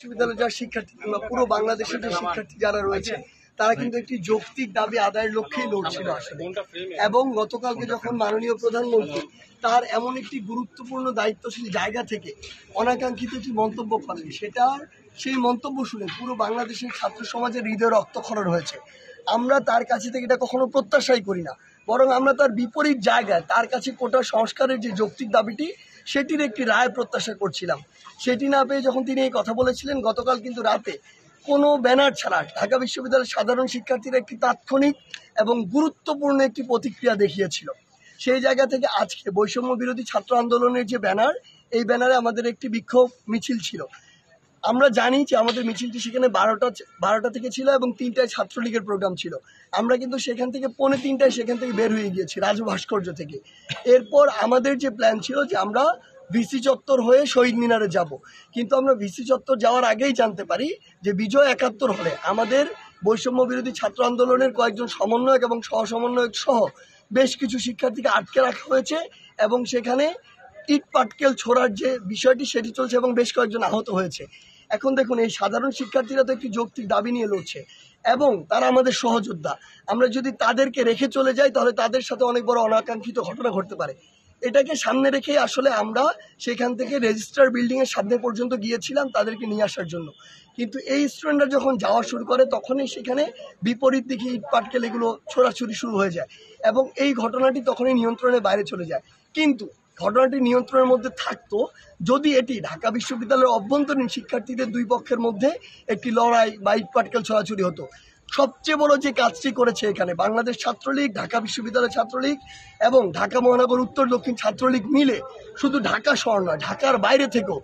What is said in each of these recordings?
বিশ্ববিদ্যালয়ের যারা শিক্ষার্থী কিংবা পুরো বাংলাদেশের যে শিক্ষার্থী যারা রয়েছে তারা কিন্তু একটি যৌক্তিক দাবি আদায়ের লক্ষ্যেই লড়ছিল আসলে। এবং গতকালকে যখন মাননীয় প্রধানমন্ত্রী তার এমন একটি গুরুত্বপূর্ণ দায়িত্বশীল জায়গা থেকে অনাকাঙ্ক্ষিত একটি মন্তব্য করেন, সেই মন্তব্য শুনে পুরো বাংলাদেশের ছাত্র সমাজের হৃদয় রক্তক্ষরণ হয়েছে। আমরা তার কাছে থেকে এটা কখনো প্রত্যাশাই করি না, বরং আমরা তার বিপরীত জায়গায় তার কাছে কোটা সংস্কারের যে যৌক্তিক দাবিটি সেটির একটি রায় প্রত্যাশা করছিলাম। সেটি না পেয়ে যখন তিনি এই কথা বলেছিলেন, গতকাল কিন্তু রাতে কোনো ব্যানার ছাড়া ঢাকা বিশ্ববিদ্যালয়ের সাধারণ শিক্ষার্থীরা একটি তাৎক্ষণিক এবং গুরুত্বপূর্ণ একটি প্রতিক্রিয়া দেখিয়েছিল। সেই জায়গা থেকে আজকে বৈষম্য বিরোধী ছাত্র আন্দোলনের যে ব্যানার, এই ব্যানারে আমাদের একটি বিক্ষোভ মিছিল ছিল। আমরা জানি যে আমাদের মিছিলটি সেখানে 12টা থেকে ছিল এবং 3টায় ছাত্রলীগের প্রোগ্রাম ছিল। আমরা কিন্তু সেখান থেকে 2:45টায় সেখান থেকে বের হয়ে গিয়েছি রাজু ভাস্কর্য থেকে। এরপর আমাদের যে প্ল্যান ছিল যে আমরা ভিসি চত্বর হয়ে শহীদ মিনারে যাব, কিন্তু আমরা ভিসি চত্বর যাওয়ার আগেই জানতে পারি যে বিজয় 71 হলে আমাদের বৈষম্য বিরোধী ছাত্র আন্দোলনের কয়েকজন সমন্বয়ক এবং সহসমন্বয়ক সহ বেশ কিছু শিক্ষার্থীকে আটকে রাখা হয়েছে এবং সেখানে ইট পাটকেল ছোড়ার যে বিষয়টি সেটি চলছে এবং বেশ কয়েকজন আহত হয়েছে। এখন দেখুন, এই সাধারণ শিক্ষার্থীরা তো একটি যৌক্তিক দাবি নিয়ে লড়ছে এবং তারা আমাদের সহযোদ্ধা। আমরা যদি তাদেরকে রেখে চলে যাই তাহলে তাদের সাথে অনেক বড় অনাকাঙ্ক্ষিত ঘটনা ঘটতে পারে। এটাকে সামনে রেখেই আসলে আমরা সেখান থেকে রেজিস্ট্রার বিল্ডিংয়ের সামনে পর্যন্ত গিয়েছিলাম তাদেরকে নিয়ে আসার জন্য। কিন্তু এই স্টুডেন্টরা যখন যাওয়া শুরু করে তখনই সেখানে বিপরীত দিকে ইট পাটকেল এগুলো ছোড়াছুড়ি শুরু হয়ে যায় এবং এই ঘটনাটি তখনই নিয়ন্ত্রণের বাইরে চলে যায়। কিন্তু ঘটনাটি নিয়ন্ত্রণের মধ্যে থাকতো যদি এটি ঢাকা বিশ্ববিদ্যালয়ের অভ্যন্তরীণ শিক্ষার্থীদের দুই পক্ষের মধ্যে একটি লড়াই বা ইট পাটকেল ছোড়াছুড়ি হতো। সবচেয়ে বড় যে কাজটি করেছে এখানে বাংলাদেশ ছাত্রলীগ, ঢাকা বিশ্ববিদ্যালয় ছাত্রলীগ এবং ঢাকা মহানগর উত্তর দক্ষিণ ছাত্রলীগ মিলে শুধু ঢাকা শহর নয়, ঢাকার বাইরে থেকেও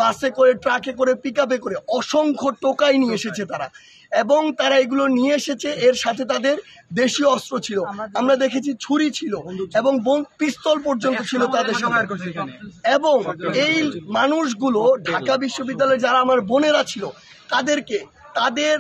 বাসে করে, ট্রাকে করে, পিকআপে করে অসংখ্য টোকাই নিয়ে এসেছে তারা এবং তারা এগুলো নিয়ে এসেছে। এর সাথে তাদের দেশীয় অস্ত্র ছিল, আমরা দেখেছি ছুরি ছিল এবং পিস্তল পর্যন্ত ছিল তাদের সঙ্গে। এবং এই মানুষগুলো ঢাকা বিশ্ববিদ্যালয়ে যারা আমার বোনেরা ছিল তাদেরকে তাদের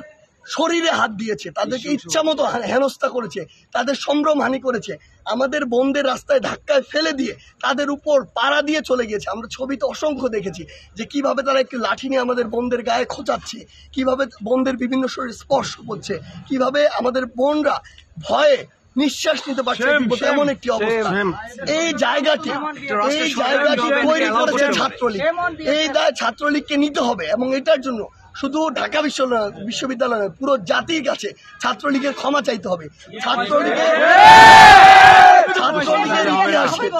শরীরে হাত দিয়েছে, তাদেরকে ইচ্ছা মতো হেনস্থা করেছে, তাদের সম্ভ্রমহানি করেছে, আমাদের বোনদের রাস্তায় ধাক্কায় ফেলে দিয়ে তাদের উপর পাড়া দিয়ে চলে গিয়েছে। আমরা ছবিতে অসংখ্য দেখেছি যে কিভাবে তারা একটি লাঠি নিয়ে আমাদের বোনদের গায়ে খোঁচাচ্ছে, কিভাবে বোনদের বিভিন্ন শরীর স্পর্শ করছে, কিভাবে আমাদের বোনরা ভয়ে নিঃশ্বাস নিতে পারছে এমন একটি অবস্থা। এই জায়গাটি তৈরি করেছে ছাত্রলীগ। এই দায় ছাত্রলীগকে নিতে হবে এবং এটার জন্য শুধু ঢাকা বিশ্ববিদ্যালয় নয়, পুরো জাতির কাছে ছাত্রলীগের ক্ষমা চাইতে হবে।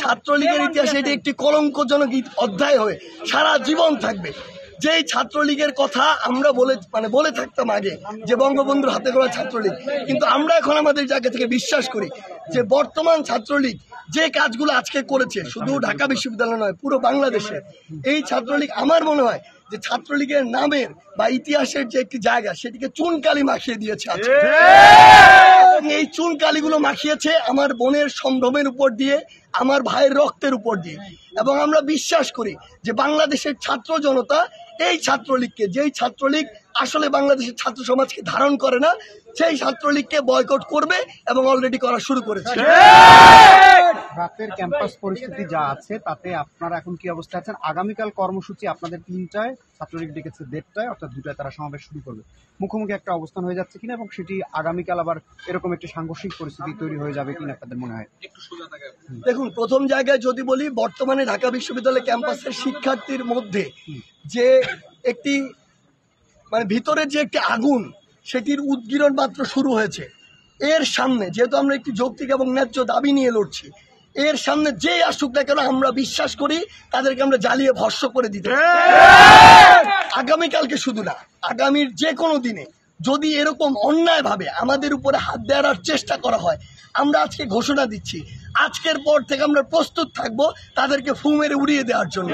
ছাত্রলীগের ইতিহাসে এটি একটি কলঙ্কজনক অধ্যায় হয়ে সারা জীবন থাকবে। যেই ছাত্রলীগের কথা আমরা বলে থাকতাম আগে যে বঙ্গবন্ধুর হাতে গড়া ছাত্রলীগ, কিন্তু আমরা এখন আমাদের জায়গা থেকে বিশ্বাস করি যে বর্তমান ছাত্রলীগ যে কাজগুলো আজকে করেছে শুধু ঢাকা বিশ্ববিদ্যালয় নয়, পুরো বাংলাদেশে এই ছাত্রলীগ আমার মনে হয় যে ছাত্রলীগের নামের বা ইতিহাসের যে একটি জায়গা সেটিকে চুনকালি মাখিয়ে দিয়েছে। এই চুনকালিগুলো মাখিয়েছে আমার বোনের সম্ভ্রমের উপর দিয়ে, আমার ভাইয়ের রক্তের উপর দিয়ে। এবং আমরা বিশ্বাস করি যে বাংলাদেশের ছাত্র জনতা এই ছাত্রলীগকে, যেই ছাত্রলীগ আসলে বাংলাদেশের ছাত্র সমাজকে ধারণ করে না, সেই ছাত্রলীগকে বয়কট করবে এবং অলরেডি করা শুরু করেছে। রাতের ক্যাম্পাস পরিস্থিতি যা আছে তাতে আপনারা এখন কি অবস্থা আছেন? আগামীকাল কর্মসূচি আপনাদের 3টায়, ছাত্রলীগ ডেকেছে 1:30টায়, অর্থাৎ 2টায় তারা সমাবেশ শুরু করবে। মুখোমুখি একটা অবস্থান হয়ে যাচ্ছে কিনা এবং সেটি আগামীকাল আবার এরকম একটি সাংঘর্ষিক পরিস্থিতি তৈরি হয়ে যাবে কিনা আপনাদের মনে হয়? দেখুন, প্রথম জায়গায় যদি বলি, বর্তমানে ঢাকা বিশ্ববিদ্যালয় ক্যাম্পাসের শিক্ষার্থীর মধ্যে যে একটি ভিতরের যে একটি আগুন, সেটির উদ্গীরণ মাত্র শুরু হয়েছে। এর সামনে যেহেতু আমরা একটি যৌক্তিক এবং ন্যায্য দাবি নিয়ে লড়ছি, এর সামনে যে আসুক না কেন আমরা বিশ্বাস করি তাদেরকে আমরা জ্বালিয়ে ভস্ম করে দিতে। আগামীকালকে শুধু না, আগামীর যে কোনো দিনে যদি এরকম অন্যায়ভাবে আমাদের উপরে হাত দেওয়ার চেষ্টা করা হয়, আমরা আজকে ঘোষণা দিচ্ছি আজকের পর থেকে আমরা প্রস্তুত থাকব তাদেরকে ফু মেরে উড়িয়ে দেওয়ার জন্য।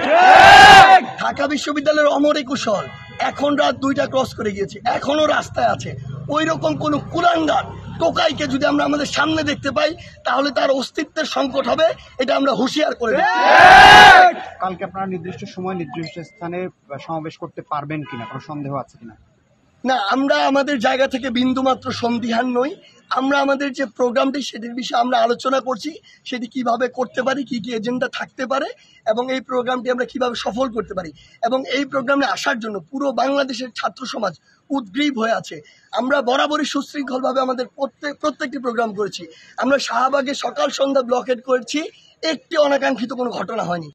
ঢাকা বিশ্ববিদ্যালয়ের অমর একুশ হল এখন রাত 2টা ক্রস করে গিয়েছে, এখনো রাস্তায় আছে। ওই রকম কোন কুলাঙ্গার টোকাইকে যদি আমরা আমাদের সামনে দেখতে পাই তাহলে তার অস্তিত্বের সংকট হবে, এটা আমরা হুঁশিয়ার করে দিই। কালকে আপনারা নির্দিষ্ট সময় নির্দিষ্ট স্থানে সমাবেশ করতে পারবেন কিনা, কোনো সন্দেহ আছে কিনা? না, আমরা আমাদের জায়গা থেকে বিন্দুমাত্র সন্দিহান নই। আমরা আমাদের যে প্রোগ্রামটি সেটির বিষয়ে আমরা আলোচনা করছি, সেটি কিভাবে করতে পারি, কি কি এজেন্ডা থাকতে পারে এবং এই প্রোগ্রামটি আমরা কিভাবে সফল করতে পারি। এবং এই প্রোগ্রামে আসার জন্য পুরো বাংলাদেশের ছাত্র সমাজ উদ্গ্রীব হয়ে আছে। আমরা বরাবরই সুশৃঙ্খলভাবে আমাদের প্রত্যেকটি প্রোগ্রাম করেছি। আমরা শাহবাগে সকাল সন্ধ্যা ব্লকেট করেছি, একটি অনাকাঙ্ক্ষিত কোনো ঘটনা হয়নি।